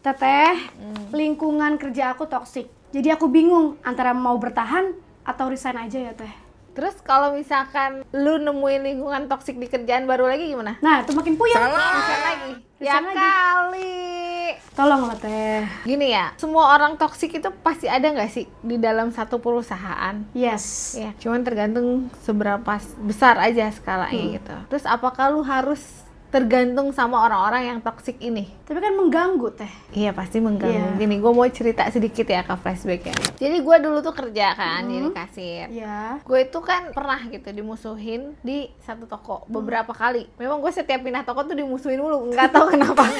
Teteh, lingkungan kerja aku toksik. Jadi aku bingung antara mau bertahan atau resign aja ya teh. Terus kalau misalkan lu nemuin lingkungan toksik di kerjaan baru lagi gimana? Nah itu makin puyeng. Resign lagi? Ya Resign lagi. kali. Tolong lah teh. Gini ya, semua orang toksik itu pasti ada nggak sih di dalam satu perusahaan? Yes. Ya, cuman tergantung seberapa besar aja skalanya gitu. Terus apakah lu harus tergantung sama orang-orang yang toksik ini? Tapi kan mengganggu teh. Iya pasti mengganggu. Iya. Gini, gue mau cerita sedikit ya ke flashback ya. Jadi gue dulu tuh kerja kan jadi kasir. Ya. Gue itu kan pernah gitu dimusuhin di satu toko beberapa kali. Memang gue setiap pindah toko tuh dimusuhin mulu, nggak tahu kenapa.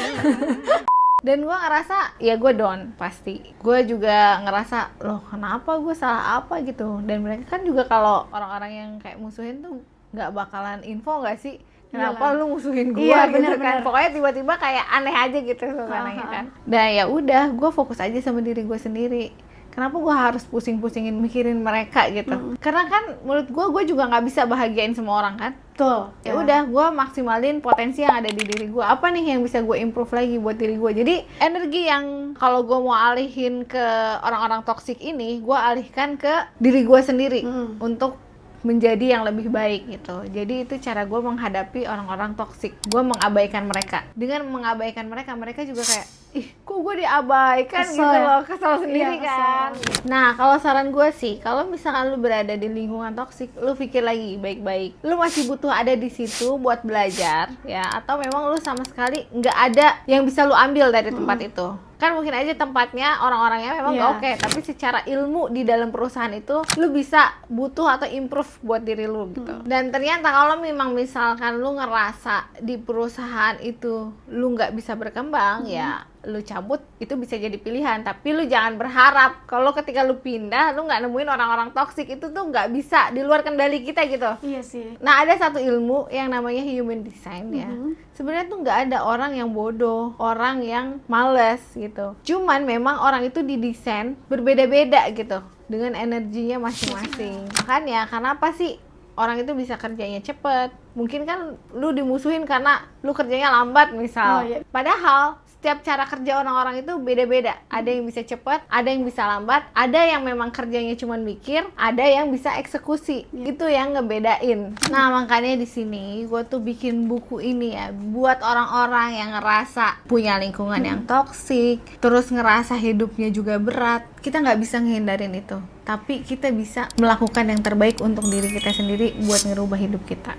Dan gue ngerasa ya gue down pasti. Gue juga ngerasa loh kenapa gue salah apa gitu. Dan mereka kan juga kalau orang-orang yang kayak musuhin tuh nggak bakalan info nggak sih? Kenapa lu musuhin gue Iya, gitu bener-bener. kan? Pokoknya tiba-tiba kayak aneh aja gitu suasananya kan. Dan ya udah, gue fokus aja sama diri gue sendiri. Kenapa gue harus pusing-pusingin mikirin mereka gitu? Karena kan menurut gue juga nggak bisa bahagiain semua orang kan. Betul. Ya udah, gue maksimalin potensi yang ada di diri gue. Apa nih yang bisa gue improve lagi buat diri gue? Jadi energi yang kalau gue mau alihin ke orang-orang toksik ini, gue alihkan ke diri gue sendiri untuk menjadi yang lebih baik gitu. Jadi itu cara gue menghadapi orang-orang toksik. Gue mengabaikan mereka. Dengan mengabaikan mereka, mereka juga kayak, ih kok gue diabaikan Kesel gitu ya? loh. Kesel sendiri Iya, kan. kesel. Nah kalau saran gue sih, kalau misalkan lu berada di lingkungan toksik, lu pikir lagi baik-baik. Lu masih butuh ada di situ buat belajar ya, atau memang lu sama sekali nggak ada yang bisa lu ambil dari tempat itu. Kan mungkin aja tempatnya orang-orangnya memang nggak oke, tapi secara ilmu di dalam perusahaan itu lu bisa butuh atau improve buat diri lu gitu. Dan ternyata kalau memang misalkan lu ngerasa di perusahaan itu lu nggak bisa berkembang, ya lu cabut itu bisa jadi pilihan. Tapi lu jangan berharap kalau ketika lu pindah lu nggak nemuin orang-orang toksik. Itu tuh nggak bisa, di luar kendali kita gitu. Iya sih. Nah ada satu ilmu yang namanya human design ya. Sebenarnya tuh nggak ada orang yang bodoh, orang yang males gitu. Cuman memang orang itu didesain berbeda-beda gitu dengan energinya masing-masing. Makanya kenapa sih orang itu bisa kerjanya cepet? Mungkin kan lu dimusuhin karena lu kerjanya lambat misal. Oh, iya. Padahal setiap cara kerja orang-orang itu beda-beda. Ada yang bisa cepat, ada yang bisa lambat, ada yang memang kerjanya cuma mikir, ada yang bisa eksekusi. Itu yang ngebedain. Nah, makanya di sini gue tuh bikin buku ini ya buat orang-orang yang ngerasa punya lingkungan yang toksik, terus ngerasa hidupnya juga berat. Kita nggak bisa ngehindarin itu, tapi kita bisa melakukan yang terbaik untuk diri kita sendiri buat ngerubah hidup kita.